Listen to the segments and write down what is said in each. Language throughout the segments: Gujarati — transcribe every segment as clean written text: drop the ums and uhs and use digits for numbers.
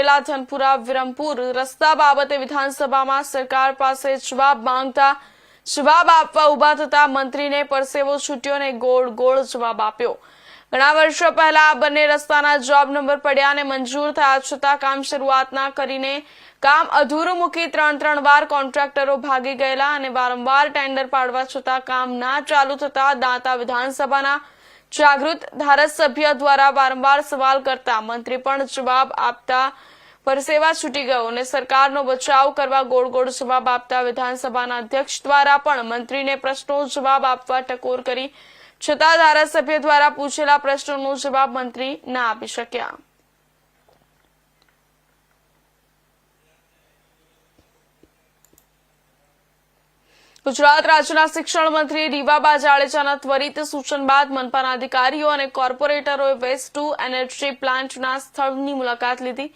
બોડેલા ધનપુરા વિરમપુર રસ્તા બાબતે વિધાનસભામાં સરકાર પાસે જવાબ માંગતા જવાબ આપવા ઉભા થતા મંત્રીને પરસેવો છૂટ્યો અને ગોળ ગોળ જવાબ આપ્યો। ઘણા વર્ષો પહેલા આ બંને રસ્તાના જોબ નંબર પડ્યા અને મંજૂર થયા છતાં કામ શરૂઆત ના કરીને કામ અધૂરું મૂકી ત્રણ વાર કોન્ટ્રાક્ટરો ભાગી ગયેલા અને વારંવાર ટેન્ડર પાડવા છતાં કામ ના ચાલુ થતા દાંતા વિધાનસભાના જાગૃત ધારાસભ્ય દ્વારા વારંવાર સવાલ કરતા મંત્રી પણ જવાબ આપતા પરસેવા છૂટી ગયો અને સરકારનો બચાવ કરવા ગોળ ગોળ જવાબ આપતા વિધાનસભાના અધ્યક્ષ દ્વારા પણ મંત્રીને પ્રશ્નો જવાબ આપવા ટકોર કરી છતાં ધારાસભ્ય દ્વારા પૂછેલા પ્રશ્નોનો જવાબ મંત્રી ના આપી શક્યા। ગુજરાત રાજ્યના શિક્ષણ મંત્રી રીવાબા જાડેજાના ત્વરિત સૂચન બાદ મનપાના અધિકારીઓ અને કોર્પોરેટરોએ વેસ્ટ ટુ એનર્જી પ્લાન્ટના સ્થળની મુલાકાત લીધી।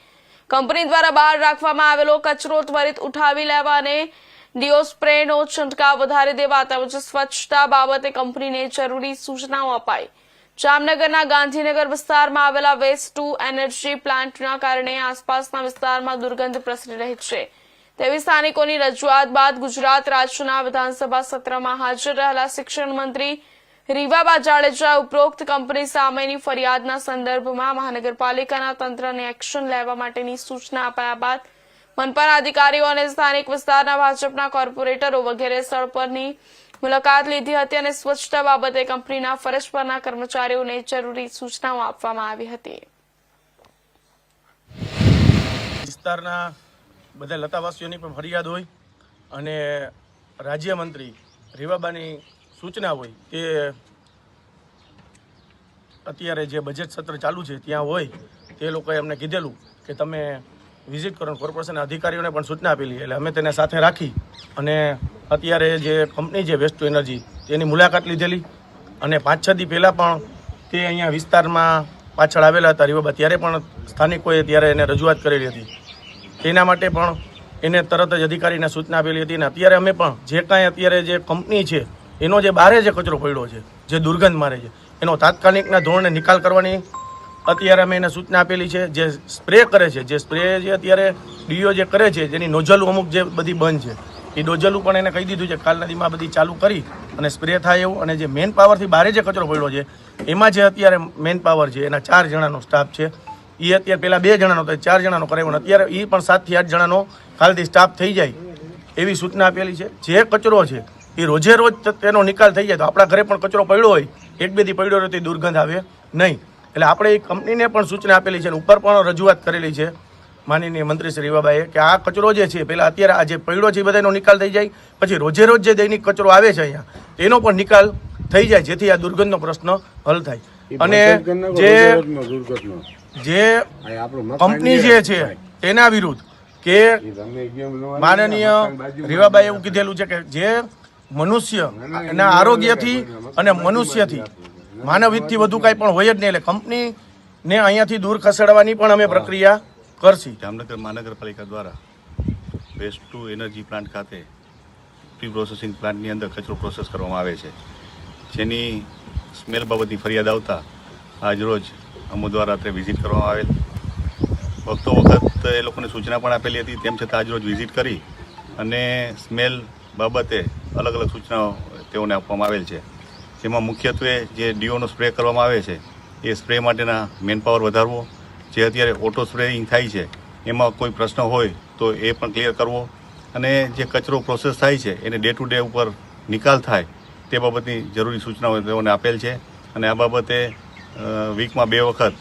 કંપની દ્વારા બહાર રાખવામાં આવેલો કચરો ત્વરિત ઉઠાવી લેવા અને ડીઓસ્પ્રેનો છંટકાવ વધારી દેવા તેમજ સ્વચ્છતા બાબતે કંપનીને જરૂરી સૂચનાઓ અપાઈ। જામનગરના ગાંધીનગર વિસ્તારમાં આવેલા વેસ્ટ ટુ એનર્જી પ્લાન્ટના કારણે આસપાસના વિસ્તારમાં દુર્ગંધ પ્રસરી રહી છે તેવી સ્થાનિકોની રજૂઆત બાદ ગુજરાત રાજ્યના વિધાનસભા સત્રમાં હાજર રહેલા શિક્ષણ મંત્રી રીવાબા જાડેજા ઉપરોક્ત કંપની સામેની ફરિયાદના સંદર્ભમાં મહાનગરપાલિકાના તંત્રને એક્શન લેવા માટેની સૂચના અપાયા બાદ મનપાના અધિકારીઓ અને સ્થાનિક વિસ્તારના ભાજપના કોર્પોરેટરો વગેરે સ્થળ પરની મુલાકાત લીધી હતી અને સ્વચ્છતા બાબતે કંપનીના ફરજ પરના કર્મચારીઓને જરૂરી સૂચનાઓ આપવામાં આવી હતી। વિસ્તારના બધા લતાવાસીઓની પણ ફરિયાદ હોય અને રાજ્યમંત્રી રીવાબાની સૂચના હોય તે અત્યારે જે બજેટ સત્ર ચાલુ છે ત્યાં હોય તે લોકોએ અમને કીધેલું કે તમે વિઝિટ કરો। કોર્પોરેશનના અધિકારીઓને પણ સૂચના આપેલી એટલે અમે તેને સાથે રાખી અને અત્યારે જે કંપની છે વેસ્ટ ટુ એનર્જી તેની મુલાકાત લીધેલી અને 5-6 દી પહેલાં પણ તે અહીંયા વિસ્તારમાં પાછળ આવેલા હતા રીવાબા ત્યારે પણ સ્થાનિકોએ ત્યારે એને રજૂઆત કરેલી હતી। તેના માટે પણ એને તરત જ અધિકારીને સૂચના આપેલી હતી અને અત્યારે અમે પણ જે કાંઈ અત્યારે જે કંપની છે એનો જે બહારે જે કચરો પડ્યો છે જે દુર્ગંધ મારે છે એનો તાત્કાલિકના ધોરણે નિકાલ કરવાની અત્યારે અમે એને સૂચના આપેલી છે। જે સ્પ્રે કરે છે જે સ્પ્રે જે અત્યારે ડીઓ જે કરે છે જેની નોઝલો અમુક જે બધી બંધ છે એ નોઝલું પણ એને કહી દીધું છે કાલ નદીમાં બધી ચાલુ કરી અને સ્પ્રે થાય એવું। અને જે મેન પાવરથી બહારે જે કચરો પડ્યો છે એમાં જે અત્યારે મેન પાવર છે એના 4 જણાનો સ્ટાફ છે એ અત્યારે પહેલાં 2 જણાનો તો 4 જણાનો કરાવ્યો અને અત્યારે એ પણ 7 થી 8 જણાનો કાલથી સ્ટાફ થઈ જાય એવી સૂચના આપેલી છે। જે કચરો છે એ રોજે રોજ તેનો નિકાલ થઈ જાય તો આપણા ઘરે પણ કચરો પડ્યો હોય 1-2 દી પડ્યો હોય તો દુર્ગંધ આવે નહીં। એટલે આપણે એ કંપનીને પણ સૂચના આપેલી છે અને ઉપર પણ રજૂઆત કરેલી છે માનનીય મંત્રી શ્રી રીવાબાએ કે આ કચરો જે છે પહેલાં અત્યારે આ જે પડ્યો છે એ બધાનો નિકાલ થઈ જાય પછી રોજે રોજ જે દૈનિક કચરો આવે છે અહીંયા તેનો પણ નિકાલ થઈ જાય જેથી આ દુર્ગંધનો પ્રશ્ન હલ થાય। અને જે કંપની જે છે તેના વિરુદ્ધ કે માનનીય રીવાબાએ એવું કીધેલું છે કે જે મનુષ્ય એના આરોગ્યથી અને મનુષ્યથી માનવહિતથી વધુ કાંઈ પણ હોય જ નહીં એટલે કંપનીને અહીંયાથી દૂર ખસેડવાની પણ અમે પ્રક્રિયા કરશી। જામનગર મહાનગરપાલિકા દ્વારા વેસ્ટ ટુ એનર્જી પ્લાન્ટ ખાતે પ્રી પ્રોસેસિંગ પ્લાન્ટની અંદર કચરો પ્રોસેસ કરવામાં આવે છે જેની સ્મેલ બાબતની ફરિયાદ આવતા આજરોજ અમો દ્વારા અત્રે વિઝિટ કરવામાં આવેલ। વખત એ લોકોને સૂચના પણ આપેલી હતી તેમ છતાં આજરોજ વિઝિટ કરી અને સ્મેલ બાબતે અલગ અલગ સૂચનાઓ તેઓને આપવામાં આવેલ છે જેમાં મુખ્યત્વે જે ડીઓનો સ્પ્રે કરવામાં આવે છે એ સ્પ્રે માટેના મેન પાવર વધારવો, જે અત્યારે ઓટો સ્પ્રેઇંગ થાય છે એમાં કોઈ પ્રશ્ન હોય તો એ પણ ક્લિયર કરવો અને જે કચરો પ્રોસેસ થાય છે એને ડે ટુ ડે ઉપર નિકાલ થાય તે બાબતની જરૂરી સૂચનાઓ તેઓને આપેલ છે અને આ બાબતે વીકમાં 2 વખત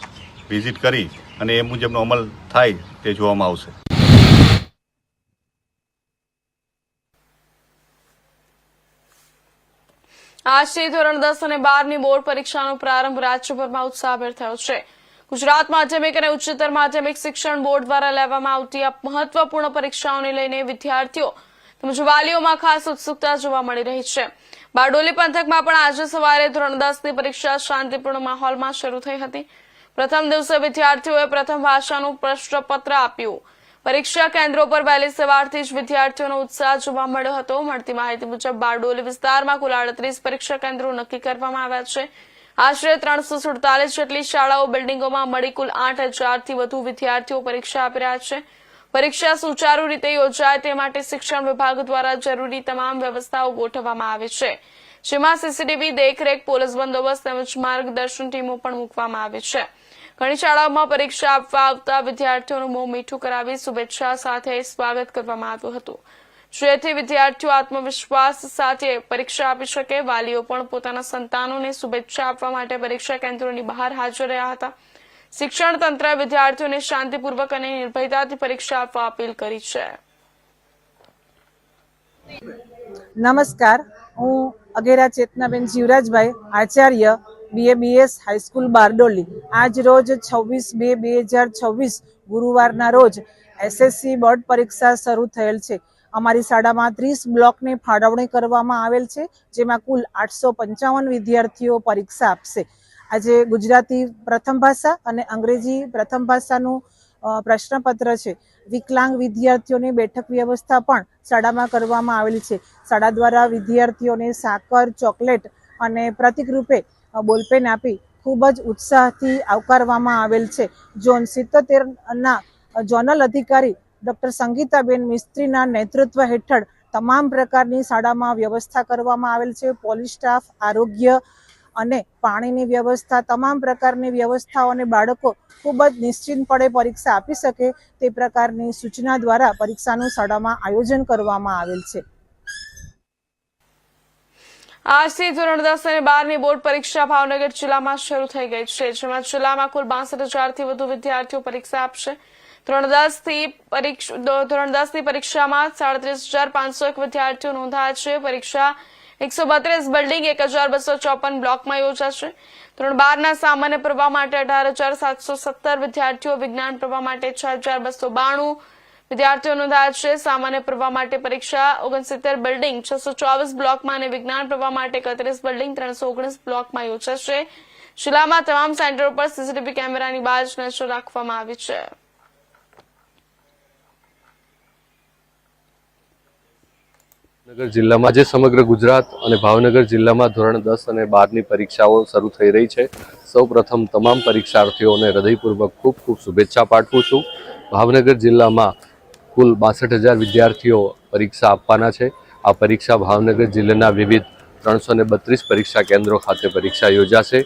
વિઝિટ કરી અને એ મુજબનો અમલ થાય તે જોવામાં આવશે। આજથી ધોરણ 10 અને 12ની બોર્ડ પરીક્ષાનો પ્રારંભ રાજ્યભરમાં ઉત્સાહભેર થયો છે। ગુજરાત માધ્યમિક અને ઉચ્ચતર માધ્યમિક શિક્ષણ બોર્ડ દ્વારા લેવામાં આવતી આ મહત્વપૂર્ણ પરીક્ષાઓને લઈને વિદ્યાર્થીઓ તેમજ વાલીઓમાં ખાસ ઉત્સુકતા જોવા મળી રહી છે। બારડોલી પંથકમાં પણ આજે સવારે ધોરણ 10ની પરીક્ષા શાંતિપૂર્ણ માહોલમાં શરૂ થઈ હતી। પ્રથમ દિવસે વિદ્યાર્થીઓએ પ્રથમ ભાષાનું પ્રશ્નપત્ર આપ્યું। પરીક્ષા કેન્દ્રો પર વહેલી સવારથી જ વિદ્યાર્થીઓનો ઉત્સાહ જોવા મળ્યો હતો। મળતી માહિતી મુજબ બારડોલી વિસ્તારમાં કુલ 38 પરીક્ષા કેન્દ્રો નક્કી કરવામાં આવ્યા છે। આશરે 347 જેટલી શાળાઓ બિલ્ડિંગોમાં મળી કુલ 8,000થી વધુ વિદ્યાર્થીઓ પરીક્ષા આપી રહ્યા છે. પરીક્ષા સુચારુ રીતે યોજાય તે માટે શિક્ષણ વિભાગ દ્વારા જરૂરી તમામ વ્યવસ્થાઓ ગોઠવવામાં આવી છે, જેમાં સીસીટીવી દેખરેખ, પોલીસ બંદોબસ્ત તેમજ માર્ગદર્શન ટીમો પણ મૂકવામાં આવી છે. ઘણી શાળાઓમાં પરીક્ષા આપવા આવતા વિદ્યાર્થીઓનું મોં મીઠું કરાવી શુભેચ્છા સાથે સ્વાગત કરવામાં આવ્યું હતું, જેથી વિદ્યાર્થીઓ આત્મવિશ્વાસ સાથે પરીક્ષા આપી શકે. વાલીઓ પણ પોતાના સંતાનોને શુભેચ્છા આપવા માટે પરીક્ષા કેન્દ્રોની બહાર હાજર રહ્યા હતા. શિક્ષણ તંત્રએ વિદ્યાર્થીઓને શાંતિપૂર્વક અને નિર્ભયતાથી પરીક્ષા આપવા અપીલ કરી છે. નમસ્કાર, હું અગેરા ચેતનાબેન જીવરાજભાઈ, આચાર્ય BABS હાઈસ્કૂલ બારડોલી. આજ રોજ 26/2/2026 ગુરુવારના રોજ SSC બોર્ડ પરીક્ષા શરૂ થયેલ છે. અમારી શાળામાં 30 બ્લોકની ફાળવણી કરવામાં આવેલ છે, જેમાં કુલ 855 વિદ્યાર્થીઓ પરીક્ષા આપશે. આજે ગુજરાતી પ્રથમ ભાષા અને અંગ્રેજી પ્રથમ ભાષાનું પ્રશ્નપત્ર છે. વિકલાંગ વિદ્યાર્થીઓની બેઠક વ્યવસ્થા પણ શાળામાં કરવામાં આવેલી છે. શાળા દ્વારા વિદ્યાર્થીઓને સાકર, ચોકલેટ અને પ્રતિક રૂપે બોલપેન આપી ખૂબ જ ઉત્સાહથી આવકારવામાં આવેલ છે. ઝોન 77ના ઝોનલ અધિકારી ડૉક્ટર સંગીતાબેન મિસ્ત્રીના નેતૃત્વ હેઠળ તમામ પ્રકારની શાળામાં વ્યવસ્થા કરવામાં આવેલ છે. પોલીસ સ્ટાફ, આરોગ્ય અને પાણીની વ્યવસ્થા, તમામ પ્રકારની વ્યવસ્થાઓ અને બાળકો ખૂબ જ નિશ્ચિંતપણે પરીક્ષા આપી શકે તે પ્રકારની સૂચના દ્વારા પરીક્ષાનું શાળામાં આયોજન કરવામાં આવેલ છે. આજથી ધોરણ 10 અને 12ની બોર્ડ પરીક્ષા ભાવનગર જિલ્લામાં શરૂ થઈ ગઈ છે, જેમાં જિલ્લામાં કુલ 62,000થી વધુ વિદ્યાર્થીઓ પરીક્ષા આપશે. ધોરણ 10ની પરીક્ષામાં 37,501 વિદ્યાર્થીઓ નોંધાયા છે. પરીક્ષા 132 બિલ્ડિંગ 1,254 બ્લોકમાં યોજાશે. ધોરણ 12ના સામાન્ય પ્રવાહ માટે 18,717 વિદ્યાર્થીઓ, વિજ્ઞાન પ્રવાહ માટે 6,292 વિદ્યાર્થીઓ નોંધાયા છે. સામાન્ય પ્રવાહ માટે પરીક્ષા 69 બિલ્ડિંગ 624 બ્લોકમાં અને વિજ્ઞાન પ્રવાહ માટે 31 બિલ્ડિંગ 319 બ્લોકમાં યોજાશે. જિલ્લામાં તમામ સેન્ટરો પર સીસીટીવી કેમેરાની બાજ નજર રાખવામાં આવી છે. ભાવનગર જિલ્લામાં આજે સમગ્ર ગુજરાત અને ભાવનગર જિલ્લામાં ધોરણ 10 અને 12ની પરીક્ષાઓ શરૂ થઈ રહી છે. સૌપ્રથમ તમામ પરીક્ષાર્થીઓને હૃદયપૂર્વક ખૂબ ખૂબ શુભેચ્છા પાઠવું છું. ભાવનગર જિલ્લામાં કુલ 62,000 વિદ્યાર્થીઓ પરીક્ષા આપવાના છે. આ પરીક્ષા ભાવનગર જિલ્લાના વિવિધ 332 પરીક્ષા કેન્દ્રો ખાતે પરીક્ષા યોજાશે.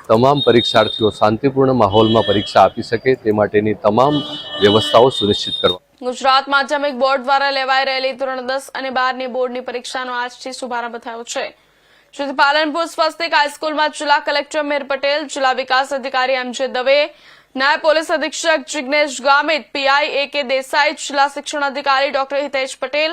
તમામ પરીક્ષાર્થીઓ શાંતિપૂર્ણ માહોલમાં પરીક્ષા આપી શકે તે માટેની તમામ વ્યવસ્થાઓ સુનિશ્ચિત કરવા. ગુજરાત માધ્યમિક બોર્ડ દ્વારા લેવાઈ રહેલી ધોરણ 10 અને 12ની બોર્ડની પરીક્ષાનો આજથી શુભારંભ થયો છે, જેથી પાલનપુર સ્વસ્તિક હાઈસ્કૂલમાં જિલ્લા કલેક્ટર મેર પટેલ, જિલ્લા વિકાસ અધિકારી MJ દવે, નાયબ પોલીસ અધિક્ષક જિગ્નેશ ગામિત, PI AK દેસાઈ, જિલ્લા શિક્ષણ અધિકારી ડોક્ટર હિતેશ પટેલ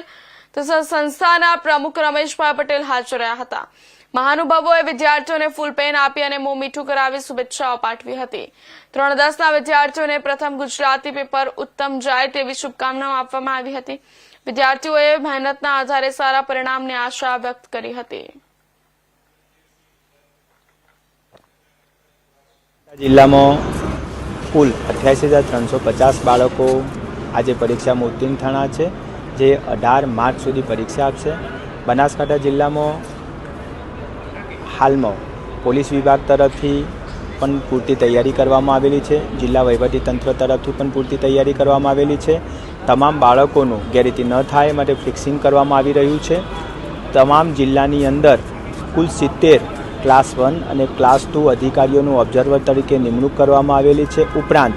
તથા સંસ્થાના પ્રમુખ રમેશભાઈ પટેલ હાજર રહ્યા હતા. મહાનુભાવોએ વિદ્યાર્થીઓને ફૂલ પેન આપી અને મોં મીઠું કરાવી શુભેચ્છાઓ પાઠવી હતી. ધોરણ 10ના વિદ્યાર્થીઓને પ્રથમ ગુજરાતી પેપર ઉત્તમ જાય તેવી શુભકામનાઓ આપવામાં આવી હતી. વિદ્યાર્થીઓએ મહેનતના આધારે સારા પરિણામની આશા વ્યક્ત કરી હતી. જિલ્લામાં કુલ 88,350 બાળકો આજે પરીક્ષામાં ઉત્તીર્ણ થયા છે, જે 18 માર્ચ સુધી પરીક્ષા આપશે. બનાસકાંઠા જિલ્લામાં હાલમાં પોલીસ વિભાગ તરફથી પણ પૂરતી તૈયારી કરવામાં આવેલી છે. જિલ્લા વહીવટીતંત્ર તરફથી પણ પૂરતી તૈયારી કરવામાં આવેલી છે. તમામ બાળકોનું ગેરરીતિ ન થાય માટે ફિક્સિંગ કરવામાં આવી રહ્યું છે. તમામ જિલ્લાની અંદર કુલ 70 ક્લાસ 1 અને ક્લાસ 2 અધિકારીઓનું ઓબ્ઝર્વર તરીકે નિમણૂક કરવામાં આવેલી છે. ઉપરાંત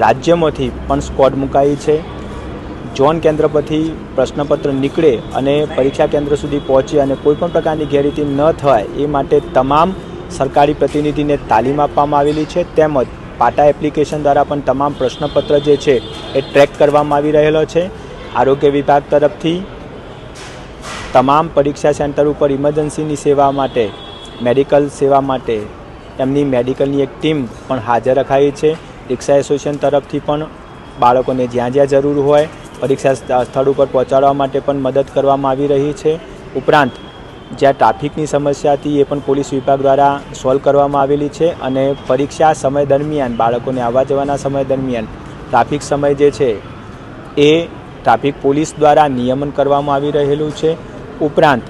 રાજ્યમાંથી પણ સ્કોડ મુકાઈ છે. ઝોન કેન્દ્ર પરથી પ્રશ્નપત્ર નીકળે અને પરીક્ષા કેન્દ્ર સુધી પહોંચે અને કોઈપણ પ્રકારની ગેરરીતિ ન થાય એ માટે તમામ સરકારી પ્રતિનિધિને તાલીમ આપવામાં આવેલી છે. તેમજ પાટા એપ્લિકેશન દ્વારા પણ તમામ પ્રશ્નપત્ર જે છે એ ટ્રેક કરવામાં આવી રહેલો છે. આરોગ્ય વિભાગ તરફથી તમામ પરીક્ષા સેન્ટર ઉપર ઇમરજન્સીની સેવા માટે, મેડિકલ સેવા માટે એમની મેડિકલની એક ટીમ પણ હાજર રખાઈ છે. રિક્ષા એસોસિએશન તરફથી પણ બાળકોને જ્યાં જ્યાં જરૂર હોય પરીક્ષા સ્થળ ઉપર પહોંચાડવા માટે પણ મદદ કરવામાં આવી રહી છે. ઉપરાંત જ્યાં ટ્રાફિકની સમસ્યા હતી એ પણ પોલીસ વિભાગ દ્વારા સોલ્વ કરવામાં આવેલી છે અને પરીક્ષા સમય દરમિયાન બાળકોને આવવા જવાના સમય દરમિયાન ટ્રાફિક સમય જે છે એ ટ્રાફિક પોલીસ દ્વારા નિયમન કરવામાં આવી રહેલું છે. ઉપરાંત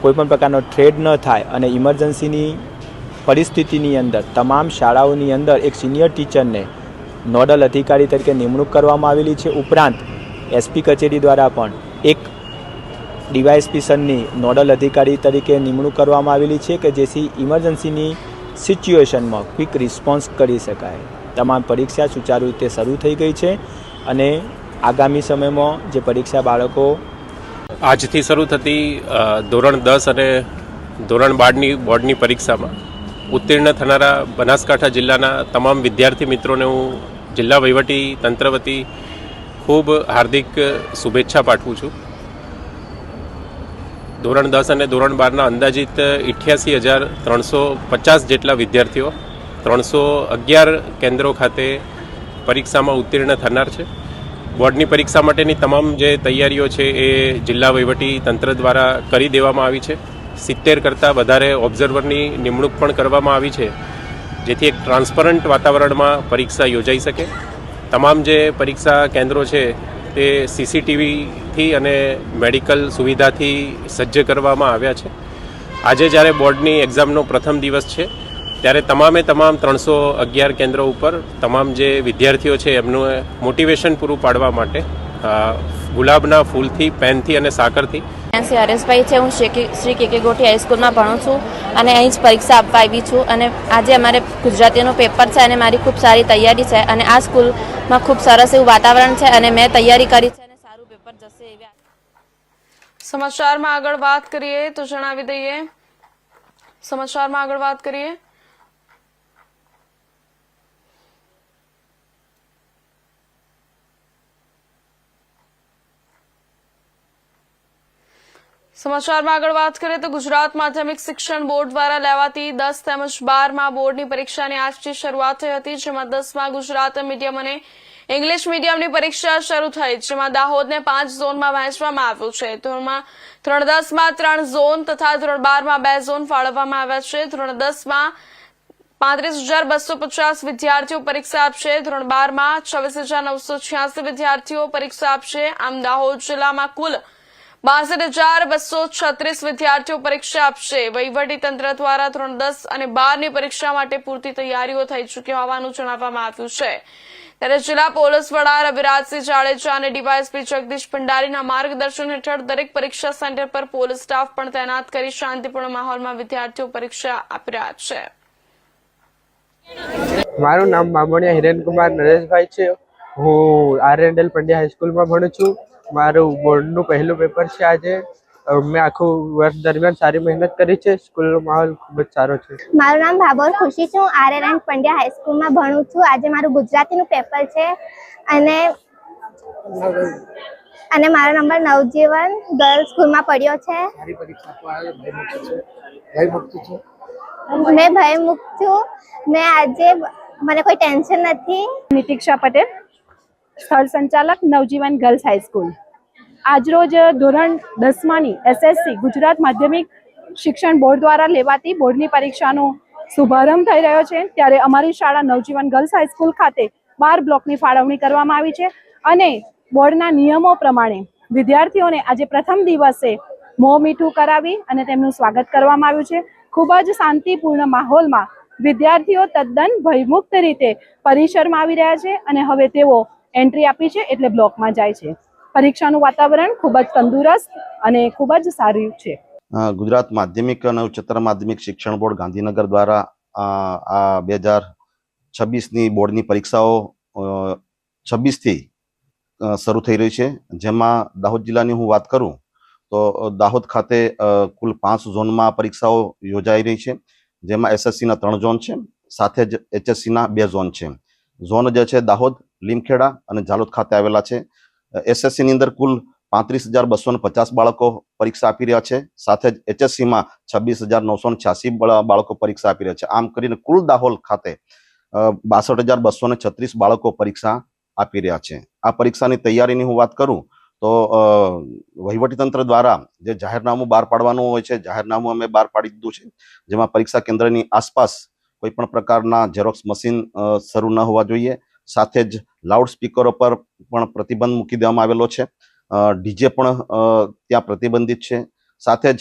કોઈપણ પ્રકારનો થ્રેડ ન થાય અને ઇમરજન્સીની પરિસ્થિતિની અંદર તમામ શાળાઓની અંદર એક સિનિયર ટીચરને નોડલ અધિકારી તરીકે નિમણૂક કરવામાં આવેલી છે. ઉપરાંત એસપી કચેરી દ્વારા પણ એક ડીવાયએસપી સરની નોડલ અધિકારી તરીકે નિમણૂક કરવામાં આવેલી છે કે જેથી ઇમરજન્સીની સિચ્યુએશનમાં ક્વિક રિસ્પોન્સ કરી શકાય. તમામ પરીક્ષા સુચારુ રીતે શરૂ થઈ ગઈ છે અને આગામી સમયમાં જે પરીક્ષા બાળકો આજથી શરૂ થતી ધોરણ 10 અને ધોરણ 12ની બોર્ડની પરીક્ષામાં ઉત્તીર્ણ થનારા બનાસકાંઠા જિલ્લાના તમામ વિદ્યાર્થી મિત્રોને હું જિલ્લા વહીવટી તંત્ર વતી ખૂબ હાર્દિક શુભેચ્છા પાઠવું છું. ધોરણ 10 અને ધોરણ 12ના અંદાજિત 88,350 જેટલા વિદ્યાર્થીઓ 311 કેન્દ્રો ખાતે પરીક્ષામાં ઉત્તીર્ણ થનાર છે. બોર્ડની પરીક્ષા માટેની તમામ જે તૈયારીઓ છે એ જિલ્લા વહીવટી તંત્ર દ્વારા કરી દેવામાં આવી છે. 70 કરતાં વધારે ઓબ્ઝર્વરની નિમણૂક પણ કરવામાં આવી છે, જેથી એક ટ્રાન્સપરન્ટ વાતાવરણમાં પરીક્ષા યોજાઈ શકે. તમામ જે પરીક્ષા કેન્દ્રો છે તે સીસીટીવીથી અને મેડિકલ સુવિધાથી સજ્જ કરવામાં આવ્યા છે. આજે જ્યારે બોર્ડની એક્ઝામનો પ્રથમ દિવસ છે ત્યારે તમામ 311 કેન્દ્રો ઉપર તમામ જે વિદ્યાર્થીઓ છે એમનું મોટિવેશન પૂરું પાડવા માટે ગુલાબના ફૂલથી, પેનથી અને સાકરથી હરેશભાઈ છે. હું શ્રી કે ગોઠી હાઈસ્કૂલમાં ભણું છું અને અહીં જ પરીક્ષા આપવા આવી છું. અને આજે અમારે ગુજરાતીનું પેપર છે અને મારી ખૂબ સારી તૈયારી છે અને આ સ્કૂલમાં ખૂબ સરસ એવું વાતાવરણ છે અને મેં તૈયારી કરી છે અને સારું પેપર જશે એવી. સમાચારમાં આગળ વાત કરીએ તો જણાવી દઈએ સમાચારમાં આગળ વાત કરીએ તો ગુજરાત માધ્યમિક શિક્ષણ બોર્ડ દ્વારા લેવાતી 10 તેમજ 12માં બોર્ડની પરીક્ષાની આજથી શરૂઆત થઈ હતી, જેમાં 10માં ગુજરાતી મીડિયમ અને ઇંગ્લિશ મીડિયમની પરીક્ષા શરૂ થઈ, જેમાં દાહોદને 5 ઝોનમાં વહેંચવામાં આવ્યું છે. ધોરણ 10માં 3 ઝોન તથા ધોરણ 12માં 2 ઝોન ફાળવવામાં આવ્યા છે. ધોરણ 10માં 35,250 વિદ્યાર્થીઓ પરીક્ષા આપશે. ધોરણ 12માં 26,986 વિદ્યાર્થીઓ પરીક્ષા આપશે. આમ દાહોદ જિલ્લામાં કુલ 62,236 વિદ્યાર્થીઓ પરીક્ષા આપશે. વહીવટી તંત્ર દ્વારા ધોરણ 10 અને 12ની પરીક્ષા માટે પૂરતી તૈયારીઓ થઈ ચૂકી હોવાનું જણાવવામાં આવ્યું છે. ત્યારે જિલ્લા પોલીસ વડા રવિરાજસિંહ જાડેજા અને ડીવાયએસપી જગદીશ ભંડારીના માર્ગદર્શન હેઠળ દરેક પરીક્ષા સેન્ટર પર પોલીસ સ્ટાફ પણ તૈનાત કરી શાંતિપૂર્ણ માહોલમાં વિદ્યાર્થીઓ પરીક્ષા આપી રહ્યા છે. મારું નામ બામણિયા હિરેનકુમાર નરેશભાઈ છે. હું આર.એન.એલ. પંડ્યા હાઈસ્કૂલમાં ભણું છું. મારું બોર્ડનું પહેલું પેપર છે આજે. મેં આખું વર્ષ દરમિયાન સારી મહેનત કરી છે. સ્કૂલનો માહોલ ખૂબ જ સારો છે. મારું નામ ભાભોર ખુશી છે. હું આર.એન. પંડ્યા હાઈસ્કૂલમાં ભણું છું. આજે મારું ગુજરાતીનું પેપર છે અને મારો નંબર નવજીવન ગર્લ્સ સ્કૂલમાં પડ્યો છે. મેં ભયમુક્ત છું. મેં આજે મને કોઈ ટેન્શન નથી. નિતિક્ષા પટેલ, સ્થળ સંચાલક નવજીવન ગર્લ્સ હાઈસ્કૂલ. આજરોજ ધોરણ 10માની એસએસસી ગુજરાત માધ્યમિક શિક્ષણ બોર્ડ દ્વારા લેવાતી બોર્ડની પરીક્ષાનો શુભારંભ થઈ રહ્યો છે. ત્યારે અમારી શાળા નવજીવન ગર્લ્સ હાઈસ્કૂલ ખાતે 12 બ્લોકની ફાળવણી કરવામાં આવી છે અને બોર્ડના નિયમો પ્રમાણે વિદ્યાર્થીઓને આજે પ્રથમ દિવસે મોં મીઠું કરાવી અને તેમનું સ્વાગત કરવામાં આવ્યું છે. ખૂબ જ શાંતિપૂર્ણ માહોલમાં વિદ્યાર્થીઓ તદ્દન ભયમુક્ત રીતે પરિસરમાં આવી રહ્યા છે અને હવે તેઓ એન્ટ્રી આપી છે એટલે બ્લોકમાં જાય છે. પરીક્ષાનું વાતાવરણ ખૂબ જ તંદુરસ્ત અને ખૂબ જ સારું છે. ગુજરાત માધ્યમિક અને ઉચ્ચતર માધ્યમિક શિક્ષણ બોર્ડ ગાંધીનગર દ્વારા આ 2026ની બોર્ડની પરીક્ષાઓ 26થી શરૂ થઈ રહી છે. જેમાં દાહોદ જિલ્લાની હું વાત કરું તો દાહોદ ખાતે કુલ 5 ઝોનમાં પરીક્ષાઓ યોજાઈ રહી છે, જેમાં એસએસસીના 3 ઝોન છે, સાથે જ એચએસસીના 2 ઝોન છે. ઝોન જે છે દાહોદ, લીમખેડા અને ઝાલોદ ખાતે આવેલા છે. એસએસસીની અંદર કુલ 35,250 બાળકો પરીક્ષા આપી રહ્યા છે, સાથે જ એચએસસીમાં 26,986 બાળકો પરીક્ષા આપી રહ્યા છે. આમ કરીને કુલ દાહોદ ખાતે 62,236 બાળકો પરીક્ષા આપી રહ્યા છે. આ પરીક્ષાની તૈયારીની હું વાત કરું તો વહીવટીતંત્ર દ્વારા જે જાહેરનામું બહાર પાડવાનું હોય છે, જાહેરનામું અમે બહાર પાડી દીધું છે, જેમાં પરીક્ષા કેન્દ્રની આસપાસ કોઈ પણ પ્રકારના ઝેરોક્સ મશીન શરૂ ન હોવા જોઈએ. સાથે જ લાઉડ સ્પીકરો પર પણ પ્રતિબંધ મૂકી દેવામાં આવેલો છે. ડીજે પણ ત્યાં પ્રતિબંધિત છે. સાથે જ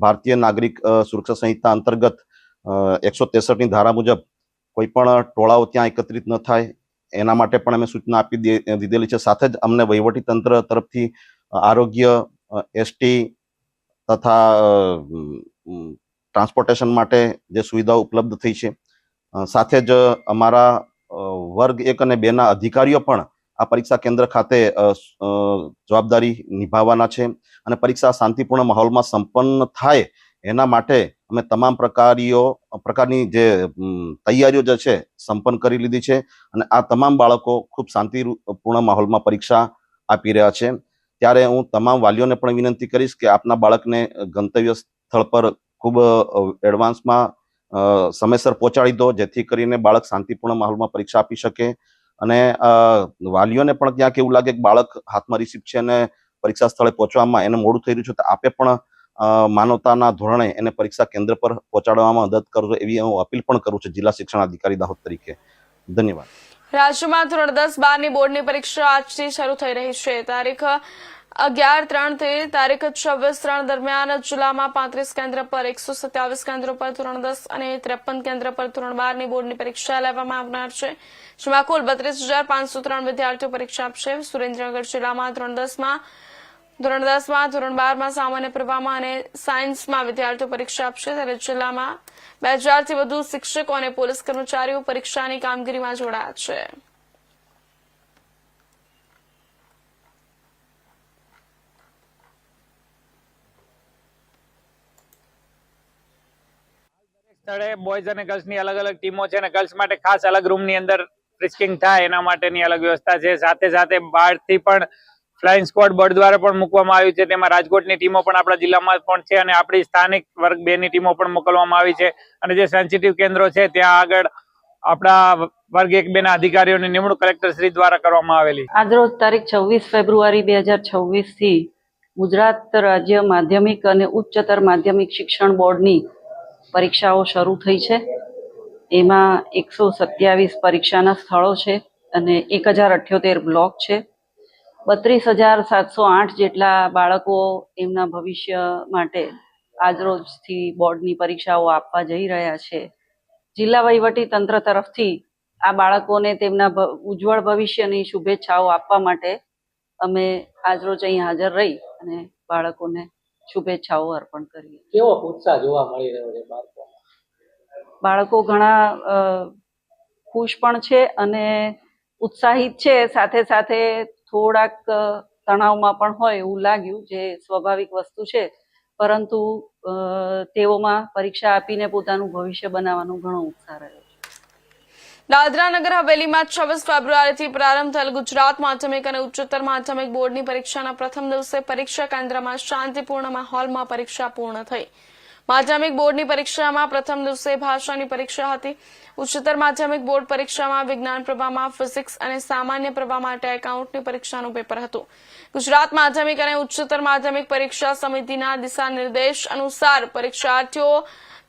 ભારતીય નાગરિક સુરક્ષા સંહિતા અંતર્ગત 163ની ધારા મુજબ કોઈ પણ ટોળાઓ ત્યાં એકત્રિત ન થાય એના માટે પણ અમે સૂચના આપી દીધેલી છે. સાથે જ અમને વહીવટી તંત્ર તરફથી આરોગ્ય, એસટી તથા ટ્રાન્સપોર્ટેશન માટે જે સુવિધાઓ ઉપલબ્ધ થઈ છે. સાથે જ અમારા વર્ગ 1 અને 2 ના અધિકારીઓ પણ આ પરીક્ષા કેન્દ્ર ખાતે જવાબદારી નિભાવવાના છે અને પરીક્ષા શાંતિપૂર્ણ માહોલમાં સંપન્ન થાય એના માટે અમે તમામ પ્રકારની જે તૈયારીઓ જે છે સંપન્ન કરી લીધી છે અને આ તમામ બાળકો ખૂબ શાંતિપૂર્ણ માહોલમાં પરીક્ષા આપી રહ્યા છે. ત્યારે હું તમામ વાલીઓને પણ વિનંતી કરીશ કે આપના બાળકને ગંતવ્ય સ્થળ પર ખૂબ એડવાન્સમાં સમયસર પહોંચાડી દો, જેથી કરીને બાળક શાંતિપૂર્ણ માહોલમાં પરીક્ષા આપી શકે. અને વાલીઓને પણ ત્યાં કેવું લાગે કે બાળક હાથમાં રિસિપ્ટ છે અને પરીક્ષા સ્થળે પહોંચવામાં એને મોડું થઈ રહ્યું છે, તો આપે પણ માનવતાના ધોરણે એને પરીક્ષા કેન્દ્ર પર પહોંચાડવામાં મદદ કરજો એવી હું અપીલ પણ કરું છું જિલ્લા શિક્ષણ અધિકારી દાહોદ તરીકે. ધન્યવાદ. રાજ્યમાં ધોરણ 10-12ની બોર્ડની પરીક્ષા આજથી શરૂ થઈ રહી છે. તારીખ 11-3 થી તારીખ 26-3 દરમિયાન જિલ્લામાં 35 કેન્દ્ર પર 127 કેન્દ્રો પર ધોરણ 10 અને 53 કેન્દ્ર પર ધોરણ 12ની બોર્ડની પરીક્ષા લેવામાં આવનાર છે, જેમાં કુલ 32,503 વિદ્યાર્થીઓ પરીક્ષા આપશે. સુરેન્દ્રનગર જિલ્લામાં ધોરણ 10માં, ધોરણ 12માં સામાન્ય પ્રવાહમાં અને સાયન્સમાં વિદ્યાર્થીઓ પરીક્ષા આપશે. ત્યારે જિલ્લામાં 2000થી વધુ શિક્ષકો અને પોલીસ કર્મચારીઓ પરીક્ષાની કામગીરીમાં જોડાયા છે. સ્થળે બોયઝ અને ગર્લ્સની અલગ અલગ ટીમો છે અને ગર્લ્સ માટે ખાસ અલગ રૂમની અંદર ફ્રિસ્કિંગ થાય એના માટેની અલગ વ્યવસ્થા છે. સાથે સાથે બહારથી પણ ફ્લાઇંગ સ્ક્વોડ બોર્ડ દ્વારા પણ મૂકવામાં આવ્યું છે. તેમાં રાજકોટની ટીમો પણ આપણા જિલ્લામાં પણ છે અને આપણી સ્થાનિક વર્ગ 2ની ટીમો પણ મોકલવામાં આવી છે. અને જે સેન્સિટિવ કેન્દ્રો છે ત્યાં આગળ આપણા વર્ગ 1-2ના અધિકારીઓની નિમણૂક કલેક્ટર શ્રી દ્વારા કરવામાં આવેલી. આજરોજ તારીખ 26 ફેબ્રુઆરી 2026 થી ગુજરાત રાજ્ય માધ્યમિક અને ઉચ્ચતર માધ્યમિક શિક્ષણ બોર્ડની પરીક્ષાઓ શરૂ થઈ છે. એમાં 127 પરીક્ષાના સ્થળો છે અને 1078 બ્લોક છે. 32,708 જેટલા બાળકો એમના ભવિષ્ય માટે આજરોજથી બોર્ડની પરીક્ષાઓ આપવા જઈ રહ્યા છે. જિલ્લા વહીવટી તંત્ર તરફથી આ બાળકોને તેમના ઉજ્જવળ ભવિષ્યની શુભેચ્છાઓ આપવા માટે અમે આજરોજ અહીં હાજર રહી અને બાળકોને શુભેચ્છાઓ અર્પણ કરીએ. કેવો ઉત્સાહ જોવા મળી રહ્યો છે બાળકોમાં? બાળકો ઘણા ખુશ પણ છે અને ઉત્સાહિત છે. સાથે સાથે થોડાક તણાવમાં પણ હોય એવું લાગ્યું, જે સ્વાભાવિક વસ્તુ છે, પરંતુ તેઓમાં પરીક્ષા આપીને પોતાનું ભવિષ્ય બનાવવાનો ઘણો ઉત્સાહ રહ્યો છે. દાદરા નગર હવેલીમાં 26 ફેબ્રુઆરીથી પ્રારંભ થયેલ ગુજરાત માધ્યમિક અને ઉચ્ચતર માધ્યમિક બોર્ડની પરીક્ષાના પ્રથમ દિવસે પરીક્ષા કેન્દ્રમાં શાંતિપૂર્ણ માહોલમાં પરીક્ષા પૂર્ણ થઈ. માધ્યમિક બોર્ડની પરીક્ષામાં પ્રથમ દિવસે ભાષાની પરીક્ષા હતી. ઉચ્ચતર માધ્યમિક બોર્ડ પરીક્ષામાં વિજ્ઞાન પ્રવાહમાં ફિઝિક્સ અને સામાન્ય પ્રવાહ માટે એકાઉન્ટની પરીક્ષાનું પેપર હતું. ગુજરાત માધ્યમિક અને ઉચ્ચતર માધ્યમિક પરીક્ષા સમિતિના દિશા નિર્દેશ અનુસાર પરીક્ષાર્થીઓ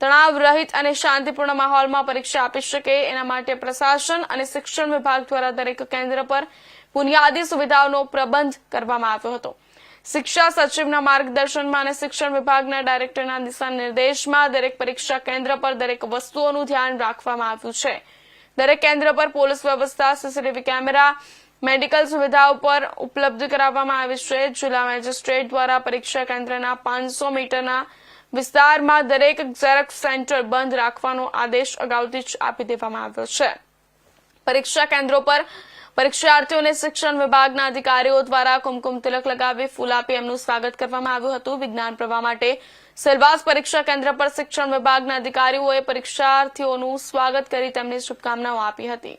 તણાવ રહિત અને શાંતિપૂર્ણ માહોલમાં પરીક્ષા આપી શકે એના માટે પ્રશાસન અને શિક્ષણ વિભાગ દ્વારા દરેક કેન્દ્ર પર બુનિયાદી સુવિધાઓનો પ્રબંધ કરવામાં આવ્યો હતો. શિક્ષા સચિવના માર્ગદર્શનમાં અને શિક્ષણ વિભાગના ડાયરેક્ટરના દિશા નિર્દેશમાં દરેક પરીક્ષા કેન્દ્ર પર દરેક વસ્તુઓનું ધ્યાન રાખવામાં આવ્યું છે. દરેક કેન્દ્ર પર પોલીસ વ્યવસ્થા, સીસીટીવી કેમેરા, મેડિકલ સુવિધાઓ પર ઉપલબ્ધ કરાવવામાં આવી છે. જિલ્લા મેજિસ્ટ્રેટ દ્વારા પરીક્ષા કેન્દ્રના 500 મીટરના વિસ્તારમાં દરેક ઝેરોક્સ સેન્ટર બંધ રાખવાનો આદેશ અગાઉથી જ આપી દેવામાં આવ્યો છે. પરીક્ષા કેન્દ્રો પર પરીક્ષાર્થીઓને શિક્ષણ વિભાગના અધિકારીઓ દ્વારા કુમકુમ તિલક લગાવી ફૂલ આપી એમનું સ્વાગત કરવામાં આવ્યું હતું. વિજ્ઞાન પ્રવાહ માટે સેલવાસ પરીક્ષા કેન્દ્ર પર શિક્ષણ વિભાગના અધિકારીઓએ પરીક્ષાર્થીઓનું સ્વાગત કરી તેમને શુભકામનાઓ આપી હતી.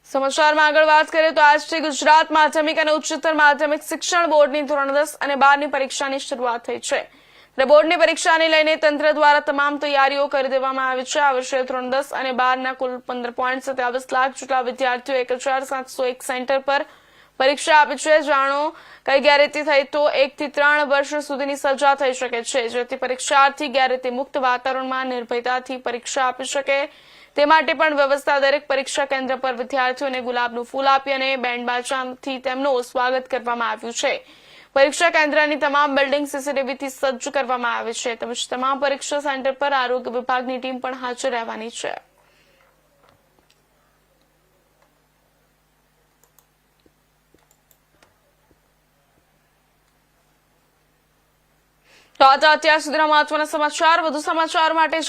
સમાચારમાં આગળ વાત કરીએ તો આજથી ગુજરાત માધ્યમિક અને ઉચ્ચતર માધ્યમિક શિક્ષણ બોર્ડની ધોરણ 10 અને 12ની પરીક્ષાની શરૂઆત થઈ છે. બોર્ડની પરીક્ષાને લઈને તંત્ર દ્વારા તમામ તૈયારીઓ કરી દેવામાં આવી છે. આ વર્ષે ધોરણ 10 અને 12ના કુલ 15.27 લાખ જેટલા વિદ્યાર્થીઓ 1,701 સેન્ટર પર પરીક્ષા આપી છે. જાણો કઈ ગેરરીતિ થઈ તો 1 થી 3 વર્ષ સુધીની સજા થઈ શકે છે, જેથી પરીક્ષાર્થી ગેરરીતિ મુક્ત વાતાવરણમાં નિર્ભયતાથી પરીક્ષા આપી શકે તે માટે પણ વ્યવસ્થા. દરેક પરીક્ષા કેન્દ્ર પર વિદ્યાર્થીઓને ગુલાબનું ફૂલ આપી અને બેન્ડ બાજાથી તેમનું સ્વાગત કરવામાં આવ્યું છે. પરીક્ષા કેન્દ્રની તમામ બિલ્ડિંગ સીસીટીવીથી સજ્જ કરવામાં આવી છે, તેમજ તમામ પરીક્ષા સેન્ટર પર આરોગ્ય વિભાગની ટીમ પણ હાજર રહેવાની છે. તો અત્યાર સુધીના મહત્વના સમાચાર. વધુ સમાચાર માટે